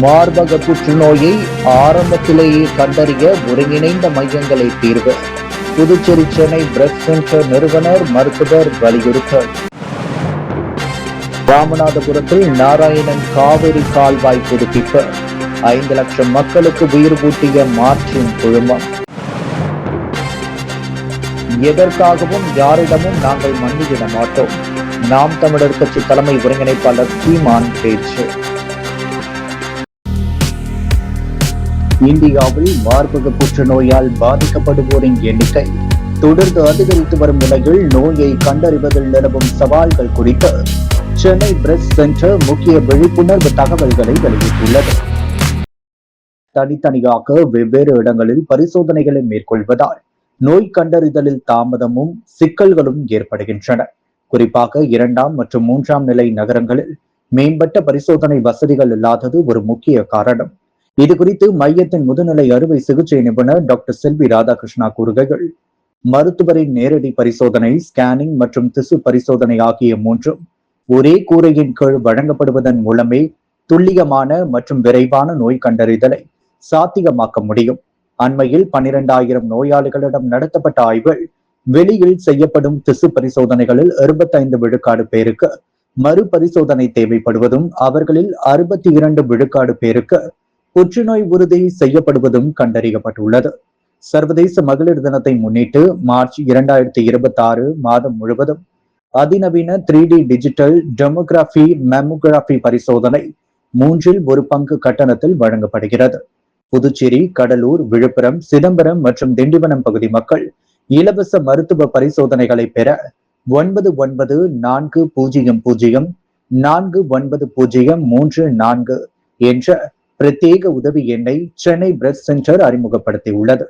மார்பக புற்றுநோயை ஆரம்பத்திலேயே கண்டறிய ஒருங்கிணைந்த மையங்களை தீர்வு. புதுச்சேரி சென்னை பிரஸ்ட் சென்டர் நிறுவனர் மருத்துவர் வலியுறுத்தல். ராமநாதபுரத்தில் நாராயணன் காவிரி கால்வாய் புதுப்பிப்பு. 5 லட்சம் மக்களுக்கு உயிர் ஊட்டிய மார்ச்சின் குழுமம். எதற்காகவும் யாரிடமும் நாங்கள் மன்னிவிட மாட்டோம். நாம் தமிழர் கட்சி தலைமை ஒருங்கிணைப்பாளர் சீமான் பேச்சு. இந்தியாவில் மார்பக புற்றுநோயால் பாதிக்கப்படுவோரின் எண்ணிக்கை தொடர்ந்து அதிகரித்து வரும் நிலையில் நோயை கண்டறிவதில் நிலவும் சவால்கள் குறித்து சென்னை பிரஸ்ட் சென்டர் முக்கிய விழிப்புணர்வு தகவல்களை வெளியிட்டுள்ளது. தனித்தனியாக வெவ்வேறு இடங்களில் பரிசோதனைகளை மேற்கொள்வதால் நோய் கண்டறிதலில் தாமதமும் சிக்கல்களும் ஏற்படுகின்றன. குறிப்பாக 2ஆம் மற்றும் 3ஆம் நிலை நகரங்களில் மேம்பட்ட பரிசோதனை வசதிகள் இல்லாதது ஒரு முக்கிய காரணம். இது குறித்து மையத்தின் முதுநிலை அறுவை சிகிச்சை நிபுணர் டாக்டர் செல்வி ராதாகிருஷ்ணா கூறுகையில், மருத்துவரின் நேரடி பரிசோதனை, ஸ்கேனிங் மற்றும் திசு பரிசோதனை ஆகிய மூன்றும் ஒரே கூரையின் கீழ் வழங்கப்படுவதன் மூலமே துல்லியமான மற்றும் விரைவான நோய் கண்டறிதலை சாத்தியமாக்க முடியும். அண்மையில் 12,000 நோயாளிகளிடம் நடத்தப்பட்ட ஆய்வில் வெளியில் செய்யப்படும் திசு பரிசோதனைகளில் 65 விழுக்காடு பேருக்கு மறுபரிசோதனை தேவைப்படுவதும், அவர்களில் 62 விழுக்காடு பேருக்கு புற்றுநோய் உறுதி செய்யப்படுவதும் கண்டறியப்பட்டுள்ளது. சர்வதேச மகளிர் தினத்தை முன்னிட்டு மார்ச் 2026 மாதம் முழுவதும் அதிநவீன 3D டிஜிட்டல் டெமோகிராபி மேமோகிராபி பரிசோதனை 1/3 பங்கு கட்டணத்தில் வழங்கப்படுகிறது. புதுச்சேரி, கடலூர், விழுப்புரம், சிதம்பரம் மற்றும் திண்டிவனம் பகுதி மக்கள் இலவச மருத்துவ பரிசோதனைகளை பெற 9900490034 என்ற பிரத்யேக உதவி எண்ணை சென்னை பிரஸ்ட் சென்டர் அறிமுகப்படுத்தியுள்ளது.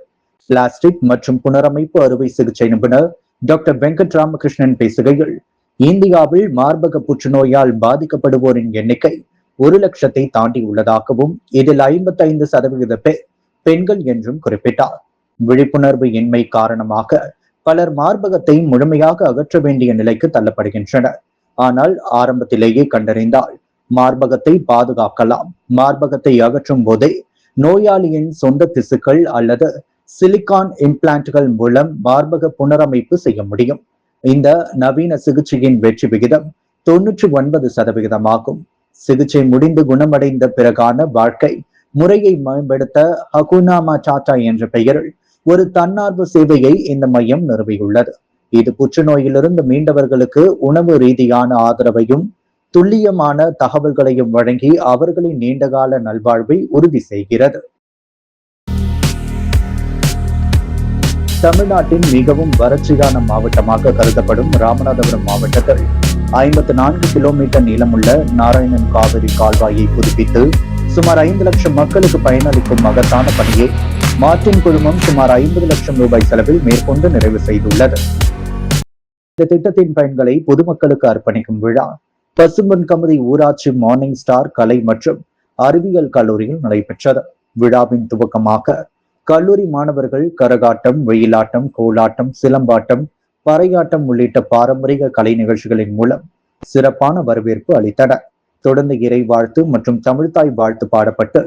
பிளாஸ்டிக் மற்றும் புனரமைப்பு அறுவை சிகிச்சை நிபுணர் டாக்டர் வெங்கட் ராமகிருஷ்ணன் பேசுகையில், இந்தியாவில் மார்பக புற்றுநோயால் பாதிக்கப்படுவோரின் எண்ணிக்கை 1 லட்சத்தை தாண்டியுள்ளதாகவும், இதில் 55% பேர் பெண்கள் என்றும் குறிப்பிட்டார். விழிப்புணர்வு இன்மை காரணமாக பலர் மார்பகத்தை முழுமையாக அகற்ற வேண்டிய நிலைக்கு தள்ளப்படுகின்றனர். ஆனால் ஆரம்பத்திலேயே கண்டறிந்தால் மார்பகத்தை பாதுகாக்கலாம். மார்பகத்தை அகற்றும் போதே நோயாளியின் சொந்த திசுக்கள் அல்லது சிலிகான் இம்ப்ளான்ட்கள் மூலம் மார்பக புனரமைப்பு செய்ய முடியும். இந்த நவீன சிகிச்சையின் வெற்றி விகிதம் 99% ஆகும். சிகிச்சை முடிந்து குணமடைந்த பிறகான வாழ்க்கை முறையை மேம்படுத்த ஹகுனா மாட்டாட்டா என்ற பெயரில் ஒரு தன்னார்வ சேவையை இந்த மையம் நிறுவியுள்ளது. இது புற்றுநோயிலிருந்து மீண்டவர்களுக்கு உணவு ரீதியான ஆதரவையும் துல்லியமான தகவல்களையும் வழங்கி அவர்களின் நீண்டகால நல்வாழ்வை உறுதி செய்கிறது. தமிழ்நாட்டின் மிகவும் வறட்சியான மாவட்டமாக கருதப்படும் ராமநாதபுரம் மாவட்டத்தில் 54 கிலோமீட்டர் நீளமுள்ள நாராயணன் காவிரி கால்வாயை புதுப்பித்து சுமார் 5 லட்சம் மக்களுக்கு பயனளிக்கும் மகத்தான பணியை மார்ட்டின் குழுமம் சுமார் 50 லட்சம் ரூபாய் செலவில் மேற்கொண்டு நிறைவு செய்துள்ளது. இந்த திட்டத்தின் பயன்களை பொதுமக்களுக்கு அர்ப்பணிக்கும் விழா பசும்பொன் கமுதி ஊராட்சி மார்னிங் ஸ்டார் கலை மற்றும் அறிவியல் கல்லூரியில் நடைபெற்றது. விழாவின் துவக்கமாக கல்லூரி மாணவர்கள் கரகாட்டம், வெயிலாட்டம், கோலாட்டம், சிலம்பாட்டம், பறையாட்டம் உள்ளிட்ட பாரம்பரிய கலை நிகழ்ச்சிகளின் மூலம் சிறப்பான வரவேற்பு அளித்தனர். தொடர்ந்து இறை வாழ்த்து மற்றும் தமிழ்தாய் வாழ்த்து பாடப்பட்டு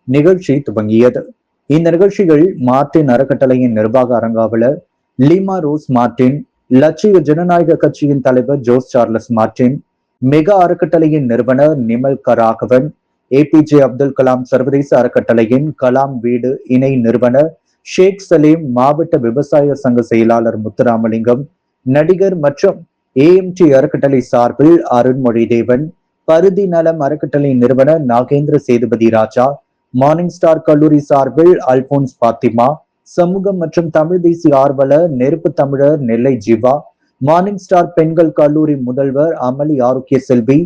நிகழ்ச்சி துவங்கியது. இந்த நிகழ்ச்சிகள் மார்ட்டின் அறக்கட்டளையின் நிர்வாக அரங்காவலர் லீமா ரோஸ் மார்ட்டின், லட்சிய ஜனநாயக கட்சியின் தலைவர் ஜோஸ் சார்லஸ் மார்ட்டின், மெகா அறக்கட்டளையின் நிறுவனர் நிமல் கராகவன், APJ அப்துல் கலாம் சர்வதேச அறக்கட்டளையின் கலாம் வீடு இணை நிறுவனர் ஷேக் சலீம், மாவட்ட விவசாய சங்க செயலாளர் முத்துராமலிங்கம், நடிகர் மற்றும் AMT அறக்கட்டளை சார்பில் அருண்மொழி தேவன், பருதி நலம் அறக்கட்டளை நிறுவனர் நாகேந்திர சேதுபதி ராஜா, மார்னிங் ஸ்டார் கல்லூரி சார்பில் அல்போன்ஸ் பாத்திமா, சமூகம் மற்றும் தமிழ் தேசிய ஆர்வலர் நெருப்பு தமிழர் நெல்லை ஜீவா, மார்னிங் ஸ்டார் பெண்கள் கல்லூரி முதல்வர் அமளி ஆரோக்கிய செல்வி,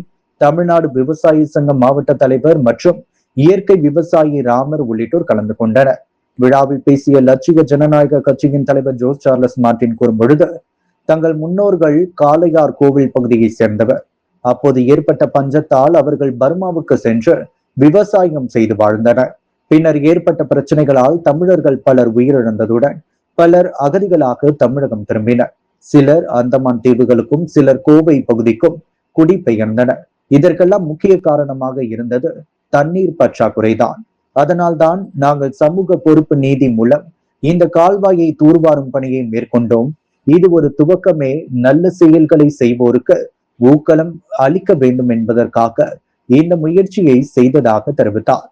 தமிழ்நாடு விவசாயி சங்க மாவட்ட தலைவர் மற்றும் இயற்கை விவசாயி ராமர் உள்ளிட்டோர் கலந்து கொண்டனர். விழாவில் பேசிய லட்சிய ஜனநாயக கட்சியின் தலைவர் ஜோஸ் சார்லஸ் மார்ட்டின் கூறும் பொழுது, தங்கள் முன்னோர்கள் காளையார் கோவில் பகுதியை சேர்ந்தவர். அப்போது ஏற்பட்ட பஞ்சத்தால் அவர்கள் பர்மாவுக்கு சென்று விவசாயம் செய்து வாழ்ந்தனர். பின்னர் ஏற்பட்ட பிரச்சனைகளால் தமிழர்கள் பலர் உயிரிழந்ததுடன் பலர் அகதிகளாக தமிழகம் திரும்பினர். சிலர் அந்தமான் தீவுகளுக்கும் சிலர் கோவை பகுதிக்கும் குடிபெயர்ந்தனர். இதற்கெல்லாம் முக்கிய காரணமாக இருந்தது தண்ணீர் பற்றாக்குறைதான். அதனால்தான் நாங்கள் சமூக பொறுப்பு நீதி மூலம் இந்த கால்வாயை தூர்வாரும் பணியை மேற்கொண்டோம். இது ஒரு துவக்கமே. நல்ல செயல்களை செய்வோருக்கு ஊக்கலம் அளிக்க வேண்டும் என்பதற்காக இந்த முயற்சியை செய்ததாக தெரிவித்தார்.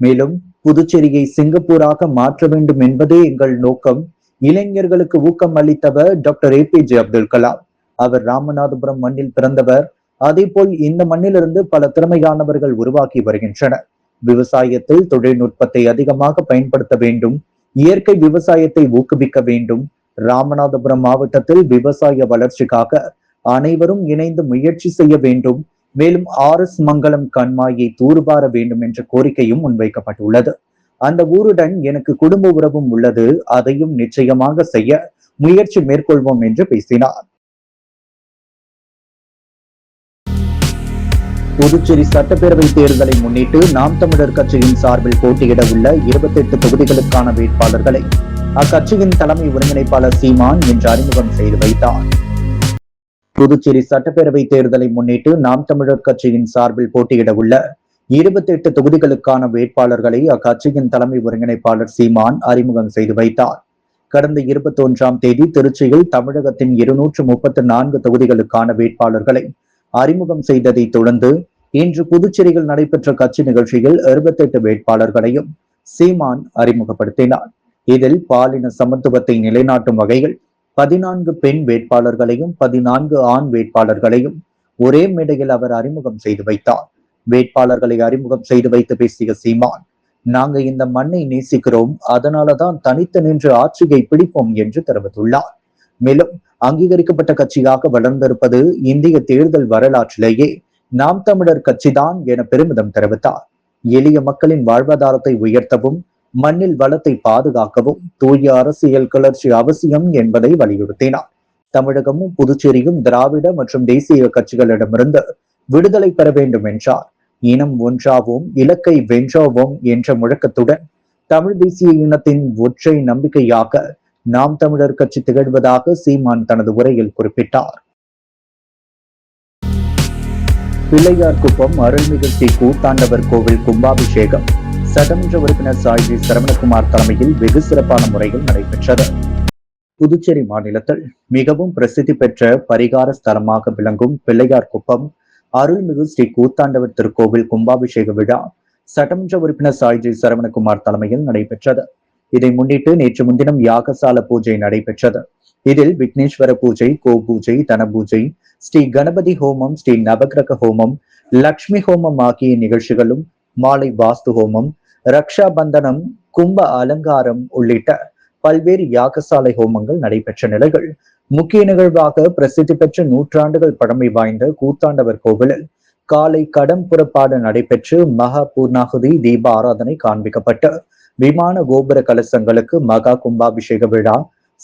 மேலும் புதுச்சேரியை சிங்கப்பூராக மாற்ற வேண்டும் என்பதே எங்கள் நோக்கம். இளைஞர்களுக்கு ஊக்கம் அளித்தவர் டாக்டர் APJ அப்துல் கலாம். அவர் ராமநாதபுரம் மண்ணில் பிறந்தவர். அதே போல் இந்த மண்ணிலிருந்து பல திறமையானவர்கள் உருவாக்கி வருகின்றனர். விவசாயத்தில் தொழில்நுட்பத்தை அதிகமாக பயன்படுத்த வேண்டும். இயற்கை விவசாயத்தை ஊக்குவிக்க வேண்டும். ராமநாதபுரம் மாவட்டத்தில் விவசாய வளர்ச்சிக்காக அனைவரும் இணைந்து முயற்சி செய்ய வேண்டும். மேலும் RS மங்கலம் கண்மாயை தூர்வார வேண்டும் என்ற கோரிக்கையும் முன்வைக்கப்பட்டுள்ளது. அந்த ஊருடன் எனக்கு குடும்ப உறவும் உள்ளது. அதையும் நிச்சயமாக செய்ய முயற்சி மேற்கொள்வோம் என்று பேசினார். புதுச்சேரி சட்டப்பேரவை தேர்தலை முன்னிட்டு நாம் தமிழர் கட்சியின் சார்பில் போட்டியிட உள்ள 28 தொகுதிகளுக்கான வேட்பாளர்களை அக்கட்சியின் தலைமை ஒருங்கிணைப்பாளர் சீமான் இன்று அறிமுகம் செய்து வைத்தார். புதுச்சேரி சட்டப்பேரவை தேர்தலை முன்னிட்டு நாம் தமிழர் கட்சியின் சார்பில் போட்டியிட உள்ள 28 தொகுதிகளுக்கான வேட்பாளர்களை அக்கட்சியின் தலைமை ஒருங்கிணைப்பாளர் சீமான் அறிமுகம் செய்து வைத்தார். கடந்த 21ஆம் தேதி திருச்சியில் தமிழகத்தின் 234 தொகுதிகளுக்கான வேட்பாளர்களை அறிமுகம் செய்ததை தொடர்ந்து இன்று புதுச்சேரியில் நடைபெற்ற கட்சி நிகழ்ச்சியில் 28 வேட்பாளர்களையும் சீமான் அறிமுகப்படுத்தினார். இதில் பாலின சமத்துவத்தை நிலைநாட்டும் வகையில் 14 பெண் வேட்பாளர்களையும் 14 ஆண் வேட்பாளர்களையும் ஒரே மேடையில் அவர் அறிமுகம் செய்து வைத்தார். வேட்பாளர்களை அறிமுகம் செய்து வைத்து பேசிய சீமான், நாங்க இந்த மண்ணை நேசிக்கிறோம், அதனாலதான் தனித்து நின்று ஆட்சியை பிடிப்போம் என்று தெரிவித்துள்ளார். மேலும் அங்கீகரிக்கப்பட்ட கட்சியாக வளர்ந்திருப்பது இந்திய தேர்தல் வரலாற்றிலேயே நாம் தமிழர் கட்சிதான் என பெருமிதம் தெரிவித்தார். எளிய மக்களின் வாழ்வாதாரத்தை உயர்த்தவும் மண்ணில் வளத்தை பாதுகாக்கவும் தூய அரசியல் கிளர்ச்சி அவசியம் என்பதை வலியுறுத்தினார். தமிழகமும் புதுச்சேரியும் திராவிட மற்றும் தேசிய கட்சிகளிடமிருந்து விடுதலை பெற வேண்டும் என்றார். இனம் ஒன்றாவோம், இலக்கை வென்றாவோம் என்ற முழக்கத்துடன் தமிழ் தேசிய இனத்தின் ஒற்றை நம்பிக்கையாக நாம் தமிழர் கட்சி திகழ்வதாக சீமான் தனது உரையில் குறிப்பிட்டார். பிள்ளையார்குப்பம் அருள்மிகு ஸ்ரீ கூத்தாண்டவர் கோவில் கும்பாபிஷேகம் சட்டமன்ற உறுப்பினர் சாய்ஜி சரவணகுமார் தலைமையில் வெகு சிறப்பான முறையில் நடைபெற்றது. புதுச்சேரி மாநிலத்தில் மிகவும் பிரசித்தி பெற்ற பரிகார ஸ்தலமாக விளங்கும் பிள்ளையார்குப்பம் அருள்மிகு ஸ்ரீ கூத்தாண்டவர் திருக்கோவில் கும்பாபிஷேக விழா சட்டமன்ற உறுப்பினர் சாய்ஜி சரவணகுமார் தலைமையில் நடைபெற்றது. இதை முன்னிட்டு நேற்று முன்தினம் யாகசால பூஜை நடைபெற்றது. இதில் விக்னேஸ்வர பூஜை, கோ பூஜை, தன பூஜை, ஸ்ரீ கணபதி ஹோமம், ஸ்ரீ நவகிரக ஹோமம், லக்ஷ்மி ஹோமம் ஆகிய நிகழ்ச்சிகளும், மாலை வாஸ்து ஹோமம், ரக்ஷா பந்தனம், கும்ப அலங்காரம் உள்ளிட்ட பல்வேறு யாகசாலை ஹோமங்கள் நடைபெற்ற நிலையில் முக்கிய நிகழ்வாக பிரசித்தி பெற்ற 100 ஆண்டுகள் பழமை வாய்ந்த கூத்தாண்டவர் கோவிலில் காலை கடம் புறப்பாடு நடைபெற்று மகா பூர்ணாகுதி தீப ஆராதனை காண்பிக்கப்பட்டு விமான கோபுர கலசங்களுக்கு மகா கும்பாபிஷேக விழா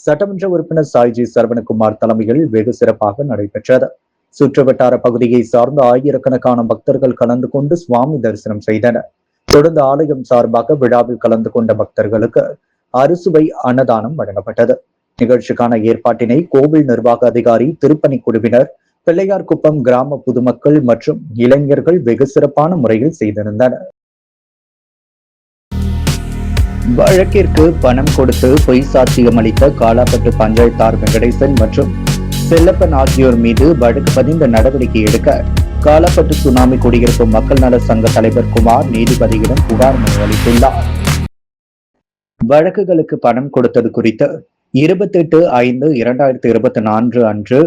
சட்டமன்ற உறுப்பினர் சாய்ஜி சரவணகுமார் தலைமையில் வெகு சிறப்பாக நடைபெற்றது. சுற்றுவட்டார பகுதியை சார்ந்த ஆயிரக்கணக்கான பக்தர்கள் கலந்து கொண்டு சுவாமி தரிசனம் செய்தனர். தொடர்ந்து ஆலயம் சார்பாக விழாவில் கலந்து கொண்ட பக்தர்களுக்கு அறுசுவை அன்னதானம் வழங்கப்பட்டது. நிகழ்ச்சிக்கான ஏற்பாட்டினை கோவில் நிர்வாக அதிகாரி, திருப்பணி குழுவினர், பிள்ளையார்குப்பம் கிராம பொதுமக்கள் மற்றும் இளைஞர்கள் வெகு சிறப்பான முறையில் செய்திருந்தனர். வழக்கிற்கு பணம் கொடுத்து பொய் சாட்சியம் அளித்த காலாப்பட்டு பஞ்சாயத்தார் வெங்கடேசன் மற்றும் செல்லப்பன் ஆகியோர் மீது வழக்கு பதிந்த நடவடிக்கை எடுக்க காலாப்பட்டு சுனாமி குடியிருப்பு மக்கள் நல சங்க தலைவர் குமார் நீதிபதியிடம் புகார் மனு அளித்துள்ளார். வழக்குகளுக்கு பணம் கொடுத்தது குறித்து 28/5/2024 அன்று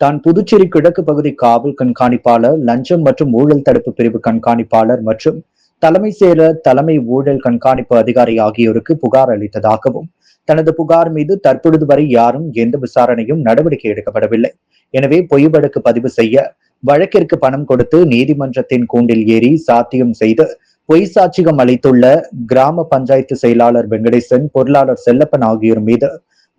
தான் புதுச்சேரி கிழக்கு பகுதி காவல் கண்காணிப்பாளர், லஞ்சம் மற்றும் ஊழல் தடுப்பு பிரிவு கண்காணிப்பாளர் மற்றும் தலைமை செயலர், தலைமை ஊழல் கண்காணிப்பு அதிகாரி ஆகியோருக்கு புகார் அளித்ததாகவும், தனது புகார் மீது தற்பொழுது வரை யாரும் எந்த விசாரணையும் நடவடிக்கை எடுக்கப்படவில்லை. எனவே பொய் வழக்கு பதிவு செய்ய வழக்கிற்கு பணம் கொடுத்து நீதிமன்றத்தின் கூண்டில் ஏறி சாத்தியம் செய்து பொய் சாட்சியம் அளித்துள்ள கிராம பஞ்சாயத்து செயலாளர் வெங்கடேசன், பொருளாளர் செல்லப்பன் ஆகியோர் மீது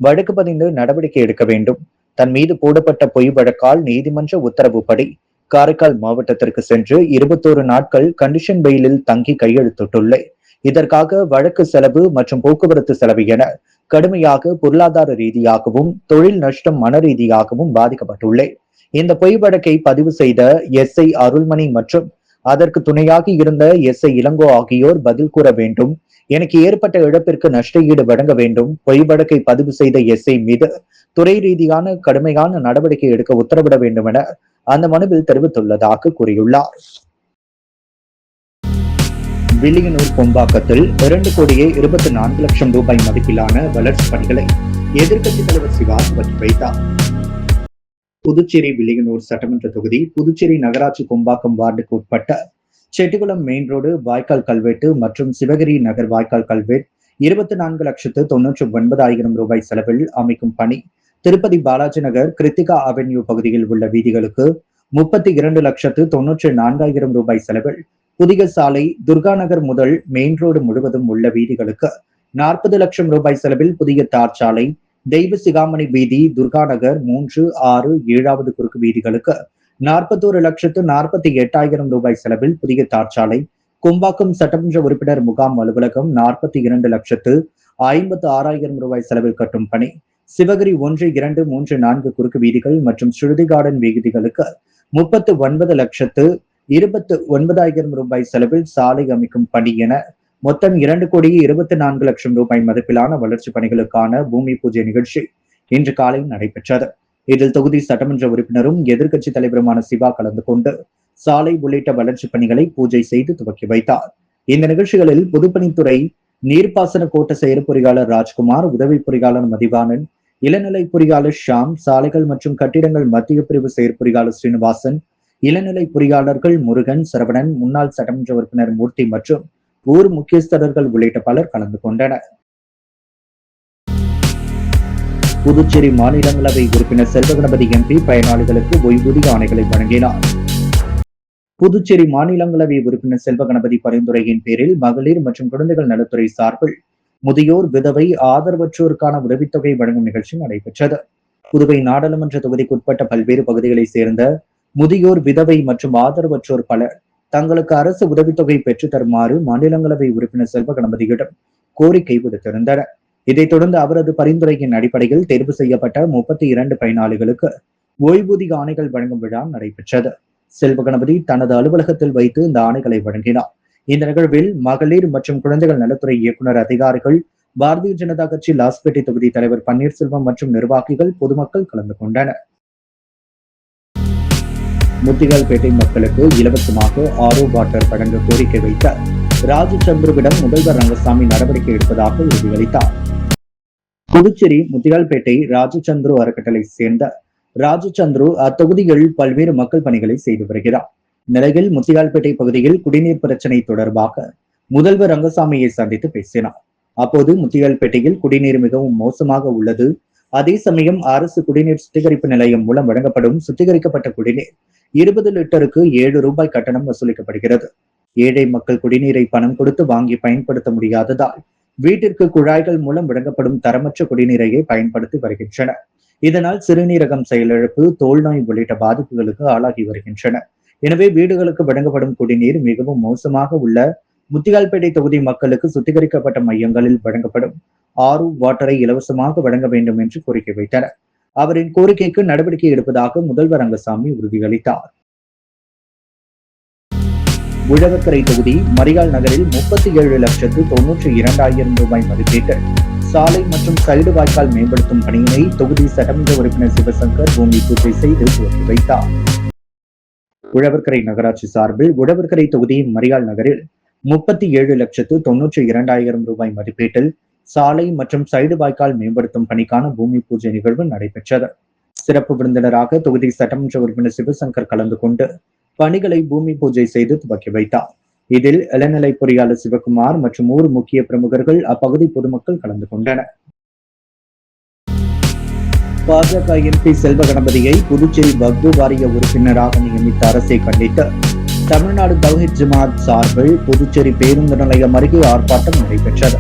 வழக்கு பதிந்து நடவடிக்கை எடுக்க வேண்டும். தன் மீது போடப்பட்ட பொய் வழக்கால் நீதிமன்ற உத்தரவுப்படி காரைக்கால் மாவட்டத்திற்கு சென்று 21 நாட்கள் கண்டிஷன் பெயிலில் தங்கி கையெழுத்திட்டுள்ளேன். இதற்காக வழக்கு செலவு மற்றும் போக்குவரத்து செலவு என கடுமையாக பொருளாதார ரீதியாகவும் தொழில் நஷ்டம் மன ரீதியாகவும் பாதிக்கப்பட்டுள்ளேன். இந்த பொய் வழக்கை பதிவு செய்த SI அருள்மணி மற்றும் அதற்கு துணையாகி இருந்த எஸ் ஐ இளங்கோ ஆகியோர் பதில் கூற வேண்டும். எனக்கு ஏற்பட்ட இழப்பிற்கு நஷ்ட ஈடு வழங்க வேண்டும். பொய் வழக்கை பதிவு செய்த எஸ் ஐ மீது துறை ரீதியான கடுமையான நடவடிக்கை எடுக்க உத்தரவிட வேண்டும் என அந்த மனுவில் தெரிவித்துள்ளதாக கூறியுள்ளார். வில்லியனூர் கொம்பாக்கத்தில் 2,24,00,000 ரூபாய் மதிப்பிலான வளர்ச்சி பணிகளை எதிர்க்கட்சித் தலைவர் சிவா துவக்கி வைத்தார். புதுச்சேரி வில்லியனூர் சட்டமன்ற தொகுதி புதுச்சேரி நகராட்சி கொம்பாக்கம் வார்டுக்கு உட்பட்ட செட்டிகுளம் மெயின் ரோடு வாய்க்கால் கல்வெட்டு மற்றும் சிவகிரி நகர் வாய்க்கால் கல்வெட் 24,99,000 ரூபாய் செலவில் அமைக்கும் பணி திருப்பதி பாலாஜி நகர் கிருத்திகா அவென்யூ பகுதியில் உள்ள வீதிகளுக்கு 32,94,000 ரூபாய் செலவில் புதிய சாலை, துர்கா நகர் முதல் மெயின் ரோடு முழுவதும் உள்ள வீதிகளுக்கு 40 லட்சம் ரூபாய் செலவில் புதிய தார் சாலை, தெய்வ சிகாமணி வீதி, துர்கா நகர் 3, 6, 7வது குறுக்கு வீதிகளுக்கு 41,48,000 ரூபாய் செலவில் புதிய தார்ச்சாலை, கொம்பாக்கம் சட்டமன்ற உறுப்பினர் முகாம் அலுவலகம் 42,56,000 ரூபாய் செலவில் கட்டும் பணி, சிவகிரி 1, 2, 3, 4 குறுக்கு வீதிகள் மற்றும் ஸ்ருதி கார்டன் வீதிகளுக்கு 39,29,000 ரூபாய் செலவில் சாலை அமைக்கும் பணி என மொத்தம் 2,24,00,000 ரூபாய் மதிப்பிலான வளர்ச்சி பணிகளுக்கான பூமி பூஜை நிகழ்ச்சி இன்று காலை நடைபெற்றது. இதில் தொகுதி சட்டமன்ற உறுப்பினரும் எதிர்க்கட்சி தலைவருமான சிவா கலந்து கொண்டு சாலை உள்ளிட்ட வளர்ச்சி பணிகளை பூஜை செய்து துவக்கி வைத்தார். இந்த நிகழ்ச்சிகளில் பொதுப்பணித்துறை நீர்ப்பாசன கோட்ட செயற்பொறியாளர் ராஜ்குமார், உதவி பொறியாளர் மதிவானன், இளநிலை பொறியாளர் ஷாம், சாலைகள் மற்றும் கட்டிடங்கள் மத்திய பிரிவு செயற்பொறியாளர் ஸ்ரீனிவாசன், இளநிலை பொறியாளர்கள் முருகன், சரவணன், முன்னாள் சட்டமன்ற உறுப்பினர் மூர்த்தி மற்றும் ஊர் முக்கியஸ்தர்கள் உள்ளிட்ட பலர் கலந்து கொண்டனர். புதுச்சேரி மாநிலங்களவை உறுப்பினர் செல்வகணபதி எம்பி பயனாளிகளுக்கு ஓய்வூதிய ஆணைகளை வழங்கினார். புதுச்சேரி மாநிலங்களவை உறுப்பினர் செல்வகணபதி பரிந்துரையின் பேரில் மகளிர் மற்றும் குழந்தைகள் நலத்துறை சார்பில் முதியோர், விதவை, ஆதரவற்றோருக்கான உதவித்தொகை வழங்கும் நிகழ்ச்சி நடைபெற்றது. புதுவை நாடாளுமன்ற தொகுதிக்குட்பட்ட பல்வேறு பகுதிகளைச் சேர்ந்த முதியோர், விதவை மற்றும் ஆதரவற்றோர் பலர் தங்களுக்கு அரசு உதவித்தொகை பெற்றுத் தருமாறு மாநிலங்களவை உறுப்பினர் செல்வகணபதியிடம் கோரிக்கை விடுத்திருந்தனர். இதைத் தொடர்ந்து அவரது பரிந்துரையின் அடிப்படையில் தேர்வு செய்யப்பட்ட 32 பயனாளிகளுக்கு ஓய்வூதிய ஆணைகள் வழங்கும் விழா நடைபெற்றது. செல்வகணபதி தனது அலுவலகத்தில் வைத்து இந்த ஆணைகளை வழங்கினார். இந்த நிகழ்வில் மகளிர் மற்றும் குழந்தைகள் நலத்துறை இயக்குநர், அதிகாரிகள், பாரதிய ஜனதா கட்சி லாஸ்பேட்டை தொகுதி தலைவர் பன்னீர்செல்வம் மற்றும் நிர்வாகிகள், பொதுமக்கள் கலந்து கொண்டனர். முத்தியால்பேட்டை மக்களுக்கு இலவசமாக ஆரோ வாட்டர் வழங்க கோரிக்கை வைத்த ராஜச்சந்திருவிடம் முதல்வர் ரங்கசாமி நடவடிக்கை எடுப்பதாக உறுதியளித்தார். புதுச்சேரி முத்தியால்பேட்டை ராஜச்சந்திரு அறக்கட்டளை சேர்ந்த ராஜச்சந்திரு அத்தொகுதியில் பல்வேறு மக்கள் பணிகளை செய்து வருகிறார். நிலையில் முத்தியால்பேட்டை பகுதியில் குடிநீர் பிரச்சனை தொடர்பாக முதல்வர் ரங்கசாமியை சந்தித்து பேசினார். அப்போது முத்தியால்பேட்டையில் குடிநீர் மிகவும் மோசமாக உள்ளது. அதே சமயம் அரசு குடிநீர் சுத்திகரிப்பு நிலையம் மூலம் வழங்கப்படும் சுத்திகரிக்கப்பட்ட குடிநீர் 20 லிட்டருக்கு 7 ரூபாய் கட்டணம் வசூலிக்கப்படுகிறது. ஏழை மக்கள் குடிநீரை பணம் கொடுத்து வாங்கி பயன்படுத்த முடியாததால் வீட்டிற்கு குழாய்கள் மூலம் வழங்கப்படும் தரமற்ற குடிநீரையே பயன்படுத்தி வருகின்றனர். இதனால் சிறுநீரகம் செயலிழப்பு, தோல் நோய் உள்ளிட்ட பாதிப்புகளுக்கு ஆளாகி வருகின்றனர். எனவே வீடுகளுக்கு வழங்கப்படும் குடிநீர் மிகவும் மோசமாக உள்ள முத்தியால்பேட்டை தொகுதி மக்களுக்கு சுத்திகரிக்கப்பட்ட மையங்களில் வழங்கப்படும் ஆரோ வாட்டரை இலவசமாக வழங்க வேண்டும் என்று கோரிக்கை வைத்தனர். அவரின் கோரிக்கைக்கு நடவடிக்கை எடுப்பதாக முதல்வர் ரங்கசாமி உறுதியளித்தார். உழவர்கரை தொகுதி மரியாள் நகரில் 37,92,000 ரூபாய் மதிப்பீட்டில் சாலை மற்றும் சைடு வாய்க்கால் மேம்படுத்தும் பணியினை தொகுதி சட்டமன்ற உறுப்பினர் சிவசங்கர் பூமி பூஜை செய்து துவக்கி வைத்தார். உழவர்கரை நகராட்சி சார்பில் உழவர்கரை தொகுதி மரியாள் நகரில் 37,92,000 ரூபாய் மதிப்பீட்டில் சாலை மற்றும் சைடு வாய்க்கால் மேம்படுத்தும் பணிக்கான பூமி பூஜை நிகழ்வு நடைபெற்றது. சிறப்பு விருந்தினராக தொகுதி சட்டமன்ற உறுப்பினர் சிவசங்கர் கலந்து கொண்டு பணிகளை பூமி பூஜை செய்து துவக்கி வைத்தார். இதில் இளநிலை பொறியாளர் சிவகுமார் மற்றும் ஊர் முக்கிய பிரமுகர்கள், அப்பகுதி பொதுமக்கள் கலந்து கொண்டனர். பாஜக எம்பி செல்வகணபதியை புதுச்சேரி வக்ஃபு வாரிய உறுப்பினராக நியமித்த அரசை கண்டித்து தமிழ்நாடு தவ்ஹீத் ஜமாத் சார்பில் புதுச்சேரி பேருந்து நிலையம் அருகே ஆர்ப்பாட்டம் நடைபெற்றது.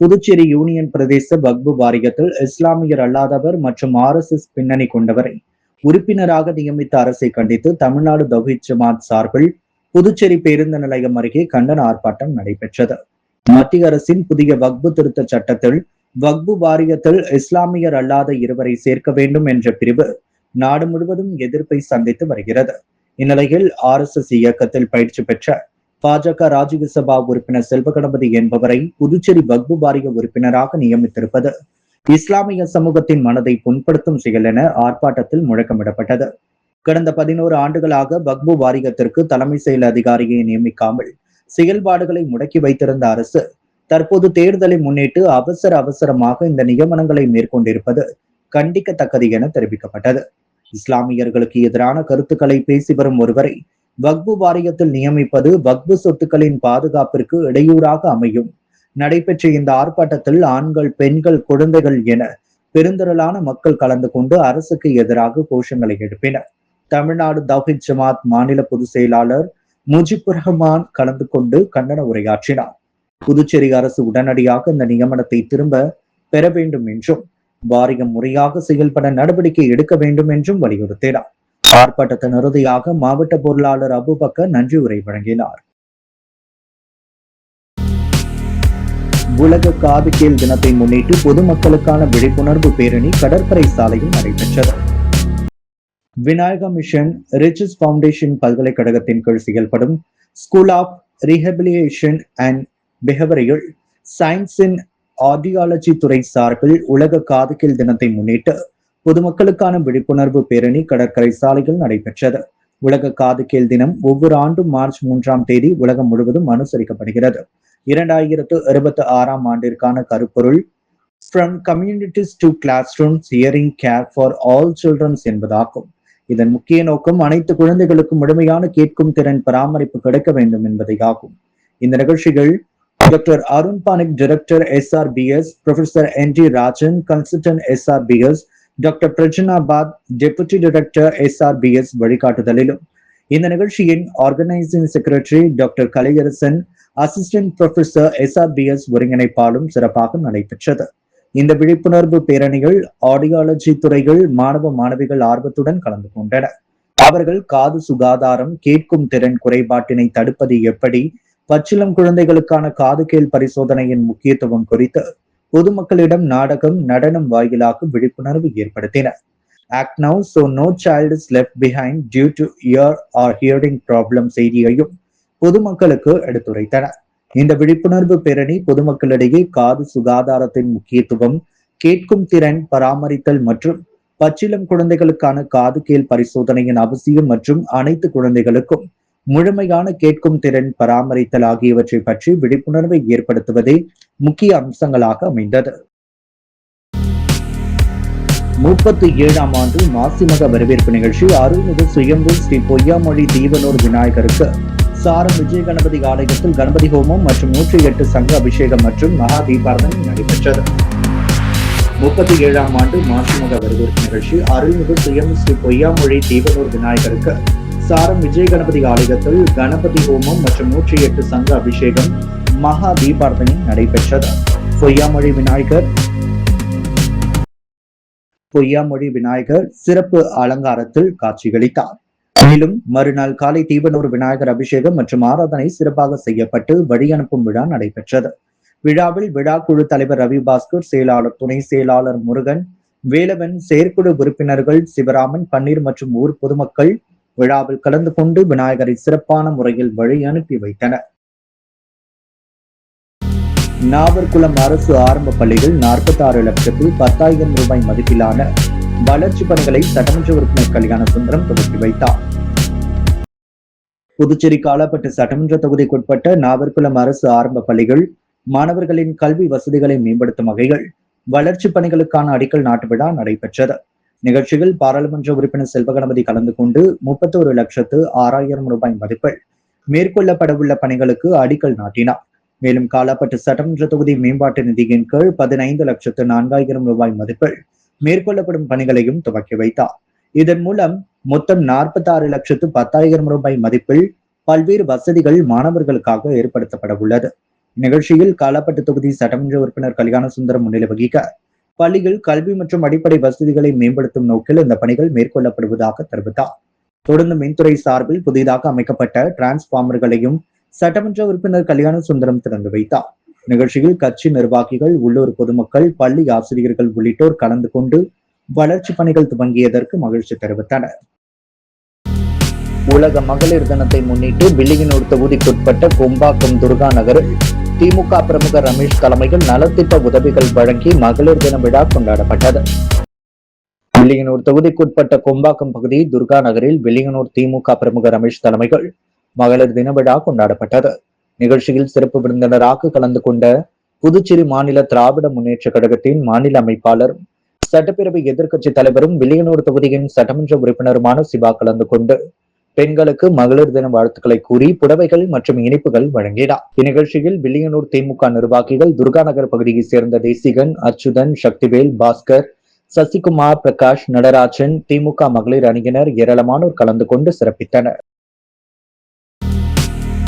புதுச்சேரி யூனியன் பிரதேச வக்ஃபு வாரியத்தில் இஸ்லாமியர் அல்லாதவர் மற்றும் RSS பின்னணி கொண்டவரை உறுப்பினராக நியமித்த அரசை கண்டித்து தமிழ்நாடு தவ்ஹீத் ஜமாத் சார்பில் புதுச்சேரி பேருந்து நிலையம் அருகே கண்டன ஆர்ப்பாட்டம் நடைபெற்றது. மத்திய அரசின் புதிய வக்ஃபு திருத்த சட்டத்தில் வக்ஃபு வாரியத்தில் இஸ்லாமியர் அல்லாத இருவரை சேர்க்க வேண்டும் என்ற பிரிவு நாடு முழுவதும் எதிர்ப்பை சந்தித்து வருகிறது. இந்நிலையில் RSS இயக்கத்தில் பயிற்சி பெற்ற பாஜக ராஜ்யசபா உறுப்பினர் செல்வ கணபதி என்பவரை புதுச்சேரி வக்பு வாரிய உறுப்பினராக நியமித்திருப்பது இஸ்லாமிய சமூகத்தின் மனதை புண்படுத்தும் செயல் என ஆர்ப்பாட்டத்தில் முழக்கமிடப்பட்டது. கடந்த 11 ஆண்டுகளாக வக்பு வாரியத்திற்கு தலைமை செயல் அதிகாரியை நியமிக்காமல் செயல்பாடுகளை முடக்கி வைத்திருந்த அரசு தற்போது தேர்தலை முன்னிட்டு அவசரமாக இந்த நியமனங்களை மேற்கொண்டிருப்பது கண்டிக்கத்தக்கது என தெரிவிக்கப்பட்டது. இஸ்லாமியர்களுக்கு எதிரான கருத்துக்களை பேசி வரும் ஒருவரை வக்பு வாரியத்தில் நியமிப்பது வக்பு சொத்துக்களின் பாதுகாப்பிற்கு இடையூறாக அமையும். நடைபெற்ற இந்த ஆர்ப்பாட்டத்தில் ஆண்கள், பெண்கள், குழந்தைகள் என பெருந்திரளான மக்கள் கலந்து கொண்டு அரசுக்கு எதிராக கோஷங்களை எழுப்பினர். தமிழ்நாடு தௌஹீத் ஜமாத் மாநில பொதுச் செயலாளர் முஜிபுர் ரஹ்மான் கலந்து கொண்டு கண்டன உரையாற்றினார். புதுச்சேரி அரசு உடனடியாக இந்த நியமனத்தை திரும்ப பெற வேண்டும் என்றும் வாரியம் முறையாக செயல்பட நடவடிக்கை எடுக்க வேண்டும் என்றும் வலியுறுத்தினார். ஆர்ப்பாட்டத்தின் இறுதியாக மாவட்ட பொருளாளர் அபுபக்கர் நன்றி உரை வழங்கினார். உலக காதுகேள் தினத்தை முன்னிட்டு பொதுமக்களுக்கான விழிப்புணர்வு பேரணி கடற்கரை சாலையில் நடைபெற்றது. விநாயகா மிஷன் ரிச்சஸ் பவுண்டேஷன் பல்கலைக்கழகத்தின் கீழ் செயல்படும் school of rehabilitation and behavioural சயின்ஸின் ஆர்டியாலஜி துறை சார்பில் உலக காதுகேள் தினத்தை முன்னிட்டு பொதுமக்களுக்கான விழிப்புணர்வு பேரணி கடற்கரை சாலையில் நடைபெற்றது. உலக காதுகேள் தினம் ஒவ்வொரு ஆண்டும் மார்ச் 3ஆம் தேதி உலகம் முழுவதும் அனுசரிக்கப்படுகிறது. 2026ஆம் ஆண்டிற்கான கருப்பொருள் From Communities to Classrooms Hearing Care for All Children என்பதாகும். இதன் முக்கிய நோக்கம் அனைத்து குழந்தைகளுக்கும் முழுமையான கேட்கும் திறன் பராமரிப்பு கிடைக்க வேண்டும் என்பதாகும். இந்த நிகழ்ச்சிகள் doctor Arun Banik, director SRBS, professor ND Rajan, consultant SRBS, doctor Prajanabad, deputy director SRBS வழிகாட்டுதலிலும், இந்த நிகழ்ச்சியின் organising secretary doctor Kalaiyarasan, assistant professor SRBS ஒருங்கிணைப்பாலும் சிறப்பாக நடைபெற்றது. இந்த விழிப்புணர்வு பேரணிகள் ஆடியாலஜி துறைகள் மாணவ மாணவிகள் ஆர்வத்துடன் கலந்து கொண்டனர். அவர்கள் காது சுகாதாரம், கேட்கும் திறன் குறைபாட்டினை தடுப்பது எப்படி, பச்சிளம் குழந்தைகளுக்கான காதுகேள் பரிசோதனையின் முக்கியத்துவம் குறித்து பொதுமக்களிடம் நாடகம், நடனம் வாயிலாக விழிப்புணர்வு ஏற்படுத்தினர். Act now so no child is left behind due to ear or hearing problem செய்தியையும் பொதுமக்களுக்கு எடுத்துரைத்தனர். இந்த விழிப்புணர்வு பேரணி பொதுமக்களிடையே காது சுகாதாரத்தின் முக்கியத்துவம், கேட்கும் திறன் பராமரித்தல் மற்றும் பச்சிளம் குழந்தைகளுக்கான காதுகேள் பரிசோதனையின் அவசியம் மற்றும் அனைத்து குழந்தைகளுக்கும் முழுமையான கேட்கும் திறன் பராமரித்தல் ஆகியவற்றை பற்றி விழிப்புணர்வை ஏற்படுத்துவதே முக்கிய அம்சங்களாக அமைந்தது. 37ஆம் ஆண்டு மாசிமக வரவேற்பு நிகழ்ச்சி அருள்மிகு சுயம்பு ஸ்ரீ பொய்யாமொழி தீவனூர் விநாயகருக்கு சாரம் விஜய கணபதி ஆலயத்தில் கணபதி ஹோமம் மற்றும் 108 சங்க அபிஷேகம் மற்றும் மகா தீபாரதனை நடைபெற்றது. 37ஆம் ஆண்டு மாசிமக வரவேற்பு நிகழ்ச்சி அருள்மிகு சுயம்பு ஸ்ரீ பொய்யாமொழி தீவனூர் விநாயகருக்கு சாரம் விஜய கணபதி ஆலயத்தில் கணபதி ஹோமம் மற்றும் 108 சங்க அபிஷேகம் மகா தீபாரதனை நடைபெற்றது. பொய்யாமொழி விநாயகர் சிறப்பு அலங்காரத்தில் காட்சியளித்தார். மேலும் மறுநாள் காலை தீவனூர் விநாயகர் அபிஷேகம் மற்றும் ஆராதனை சிறப்பாக செய்யப்பட்டு வழி அனுப்பும் விழா நடைபெற்றது. விழாவில் விழா குழு தலைவர் ரவி பாஸ்கர், செயலாளர், துணை செயலாளர் முருகன், வேலவன், செயற்குழு உறுப்பினர்கள் சிவராமன், பன்னீர் மற்றும் ஊர் பொதுமக்கள் விழாவில் கலந்து கொண்டு விநாயகரை சிறப்பான முறையில் வழி அனுப்பி வைத்தனர். நாவர்குளம் அரசு ஆரம்ப பள்ளியில் 46,10,000 ரூபாய் மதிப்பிலான வளர்ச்சி பணிகளை சட்டமன்ற உறுப்பினர் கல்யாண சுந்தரம் துவக்கி வைத்தார். புதுச்சேரி காலாப்பட்டு சட்டமன்ற தொகுதிக்குட்பட்ட நாவர்குளம் அரசு ஆரம்ப பள்ளிகள் மாணவர்களின் கல்வி வசதிகளை மேம்படுத்தும் வகையில் வளர்ச்சி பணிகளுக்கான அடிக்கல் நாட்டு விழா நடைபெற்றது. நிகழ்ச்சியில் பாராளுமன்ற உறுப்பினர் செல்வ கணபதி கலந்து கொண்டு 31,06,000 ரூபாய் மதிப்பில் மேற்கொள்ளப்படவுள்ள பணிகளுக்கு அடிக்கல் நாட்டினார். மேலும் காலாப்பட்டு சட்டமன்ற தொகுதி மேம்பாட்டு நிதியின் கீழ் 15,04,000 ரூபாய் மதிப்பில் மேற்கொள்ளப்படும் பணிகளையும் துவக்கி வைத்தார். இதன் மூலம் மொத்தம் 46,10,000 ரூபாய் மதிப்பில் பல்வேறு வசதிகள் மாணவர்களுக்காக ஏற்படுத்தப்பட உள்ளது. நிகழ்ச்சியில் காலாப்பட்டு தொகுதி சட்டமன்ற உறுப்பினர் கல்யாண சுந்தரம் முன்னிலை வகிக்க பள்ளியில் கல்வி மற்றும் அடிப்படை வசதிகளை மேம்படுத்தும் நோக்கில் இந்த பணிகள் மேற்கொள்ளப்படுவதாக தெரிவித்தார். தொடர்ந்து மின்துறை சார்பில் புதிதாக அமைக்கப்பட்ட டிரான்ஸ்பார்மர்களையும் சட்டமன்ற உறுப்பினர் கல்யாண சுந்தரம் திறந்து வைத்தார். நிகழ்ச்சியில் கட்சி நிர்வாகிகள், உள்ளூர் பொதுமக்கள், பள்ளி ஆசிரியர்கள் உள்ளிட்டோர் கலந்து கொண்டு வளர்ச்சி பணிகள் துவங்கியதற்கு மகிழ்ச்சி தெரிவித்தனர். உலக மகளிர் தினத்தை முன்னிட்டு வில்லியனூர் தொகுதிக்குட்பட்ட கொம்பாக்கம் துர்கா நகரில் திமுக பிரமுகர் ரமேஷ் தலைமையில் நலத்திட்ட உதவிகள் வழங்கி மகளிர் தின விழா கொண்டாடப்பட்டது. வில்லியனூர் தொகுதிக்குட்பட்ட கொம்பாக்கம் பகுதி துர்கா நகரில் வில்லியனூர் திமுக பிரமுகர் ரமேஷ் தலைமையில் மகளிர் தின விழா கொண்டாடப்பட்டது. நிகழ்ச்சியில் சிறப்பு விருந்தினராக கலந்து கொண்ட புதுச்சேரி மாநில திராவிட முன்னேற்ற கழகத்தின் மாநில அமைப்பாளர் சட்டப்பேரவை எதிர்க்கட்சி தலைவரும் வில்லியனூர் தொகுதியின் சட்டமன்ற உறுப்பினருமான சிவா கலந்து கொண்டு பெண்களுக்கு மகளிர் தின வாழ்த்துக்களை கூறி புடவைகள் மற்றும் இனிப்புகள் வழங்கினார். இந்நிகழ்ச்சியில் வில்லியனூர் திமுக நிர்வாகிகள் துர்கா நகர் பகுதியைச் சேர்ந்த தேசிகன், அச்சுதன், சக்திவேல், பாஸ்கர், சசிகுமார், பிரகாஷ், நடராஜன், திமுக மகளிர் அணியினர் ஏராளமானோர் கலந்து கொண்டு சிறப்பித்தனர்.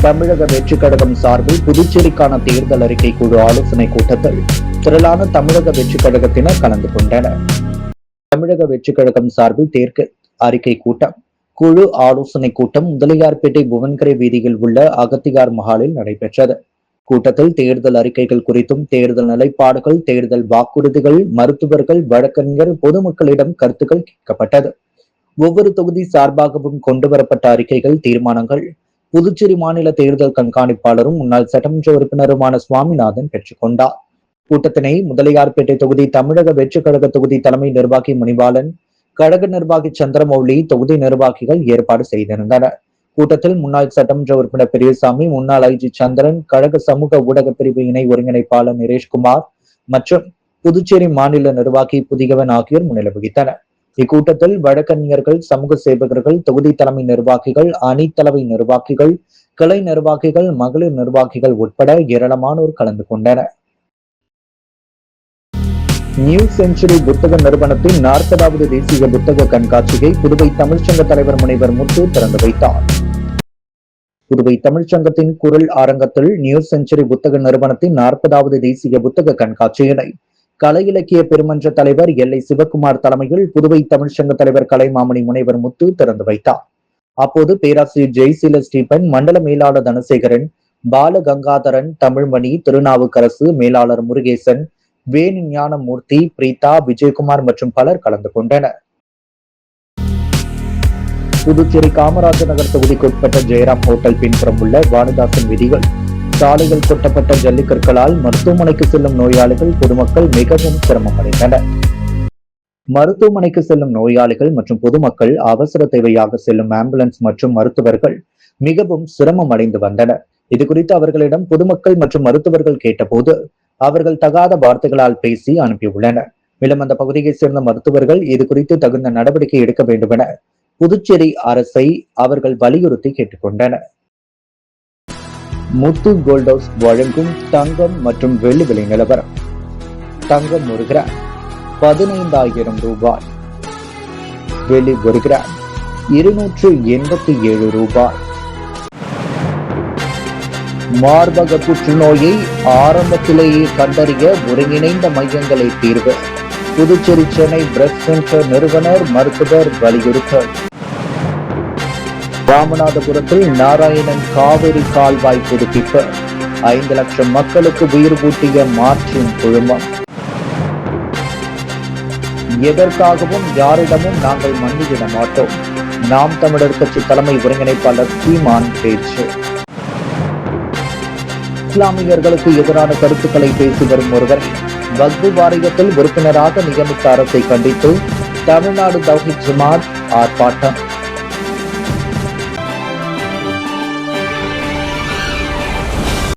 தமிழக வெற்றி கழகம் சார்பில் புதுச்சேரிக்கான தேர்தல் அறிக்கை குழு ஆலோசனை கூட்டத்தில் திரளான தமிழக வெற்றி கழகத்தினர் கலந்து கொண்டனர். தமிழக வெற்றி கழகம் சார்பில் தேர்தல் அறிக்கை கூட்டம் குழு ஆலோசனை கூட்டம் முதலியார்பேட்டை புவன்கரை வீதியில் உள்ள அகத்தியார் மஹாலில் நடைபெற்றது. கூட்டத்தில் தேர்தல் அறிக்கைகள் குறித்தும் தேர்தல் நிலைப்பாடுகள், தேர்தல் வாக்குறுதிகள், மருத்துவர்கள், வழக்கறிஞர், பொதுமக்களிடம் கருத்துக்கள் கேட்கப்பட்டது. ஒவ்வொரு தொகுதி சார்பாகவும் கொண்டுவரப்பட்ட அறிக்கைகள், தீர்மானங்கள் புதுச்சேரி மாநில தேர்தல் கண்காணிப்பாளரும் முன்னாள் சட்டமன்ற உறுப்பினருமான சுவாமிநாதன் பெற்றுக் கொண்டார். கூட்டத்தினை முதலியார்பேட்டை தொகுதி தமிழக வெற்றி கழக தொகுதி தலைமை நிர்வாகி மணிபாலன், கழக நிர்வாகி சந்திரமௌலி, தொகுதி நிர்வாகிகள் ஏற்பாடு செய்திருந்தனர். கூட்டத்தில் முன்னாள் சட்டமன்ற உறுப்பினர் பெரியசாமி, முன்னாள் ஐஜி சந்திரன், கழக சமூக ஊடக பிரிவு இணை ஒருங்கிணைப்பாளர் நிரேஷ்குமார் மற்றும் புதுச்சேரி மாநில நிர்வாகி புதியவன் ஆகியோர் முன்னிலை வகித்தனர். இக்கூட்டத்தில் வழக்கறிஞர்கள், சமூக சேவகர்கள், தொகுதி தலைமை நிர்வாகிகள், அணி தலைமை நிர்வாகிகள், கிளை நிர்வாகிகள், மகளிர் நிர்வாகிகள் உட்பட ஏராளமானோர் கலந்து கொண்டனர். நியூ செஞ்சுரி புத்தக நிறுவனத்தின் 40வது தேசிய புத்தக கண்காட்சியை புதுவை தமிழ்ச்சங்க தலைவர் முனைவர் முத்து திறந்து வைத்தார். புதுவை தமிழ்ச்சங்கத்தின் குரல் அரங்கத்தில் நியூ செஞ்சுரி புத்தக நிறுவனத்தின் 40வது தேசிய புத்தக கண்காட்சியினை கலை இலக்கிய பெருமன்ற தலைவர் எல்லை சிவகுமார் தலைமையில் புதுவை தமிழ்ச்சங்க தலைவர் கலைமாமணி முனைவர் முத்து திறந்து வைத்தார். அப்போது பேராசிரியர் ஜெய்சீல ஸ்டீபன், மண்டல மேலாளர் தனசேகரன், பாலகங்காதரன், தமிழ்மணி, திருநாவுக்கரசு, மேலாளர் முருகேசன், வேணு ஞானமூர்த்தி, பிரீதா, விஜயகுமார் மற்றும் பலர் கலந்து கொண்டனர். புதுச்சேரி காமராஜர் நகர் தொகுதிக்குட்பட்ட ஜெயராம் ஹோட்டல் பின்புறம் உள்ள வாணிதாசன் வீதிகள் சாலைகள் கொட்டப்பட்ட ஜல்லிக்கற்களால் மருத்துவமனைக்கு செல்லும் நோயாளிகள், பொதுமக்கள் மிகவும் சிரமம் அடைந்தனர். மருத்துவமனைக்கு செல்லும் நோயாளிகள் மற்றும் பொதுமக்கள், அவசர தேவையாக செல்லும் ஆம்புலன்ஸ் மற்றும் மருத்துவர்கள் மிகவும் சிரமம் அடைந்து வந்தனர். இது குறித்து அவர்களிடம் பொதுமக்கள் மற்றும் மருத்துவர்கள் கேட்டபோது அவர்கள் தகாத வார்த்தைகளால் பேசி அனுப்பியுள்ளனர். மேலும் அந்த பகுதியைச் சேர்ந்த மருத்துவர்கள் இது குறித்து தகுந்த நடவடிக்கை எடுக்க வேண்டும் என புதுச்சேரி அரசை அவர்கள் வலியுறுத்தி கேட்டுக்கொண்டனர். முத்து கோல்ட் ஹவுஸ் வழங்கும் தங்கம் மற்றும் வெள்ளி விலை நிலவரம். தங்கம் 1 கிராம் 15,000 ரூபாய், வெள்ளி 1 கிராம் 287 ரூபாய். மார்பக புற்றுநோயை ஆரம்பத்திலேயே கண்டறிய ஒருங்கிணைந்த மையங்களை தீர்வு. புதுச்சேரி சென்னை பிரஸ்ட் சென்டர் நிறுவனர் மருத்துவர் வலியுறுத்தல். ராமநாதபுரத்தில் நாராயணன் காவிரி கால்வாய் புதுப்பிப்பு. 5 லட்சம் மக்களுக்கு உயிர் ஊட்டிய மார்ச்சின் குழுமம். எதற்காகவும் யாரிடமும் நாங்கள் மன்னிவிட மாட்டோம். நாம் தமிழர் கட்சி தலைமை ஒருங்கிணைப்பாளர் சீமான் பேச்சு. இஸ்லாமியர்களுக்கு எதிரான கருத்துக்களை பேசி வரும் ஒருவரை வக்ஃப் வாரியத்தில் உறுப்பினராக நியமித்த அரசை கண்டித்து தமிழ்நாடு தௌஹீத் ஜமாத் ஆர்ப்பாட்டம்.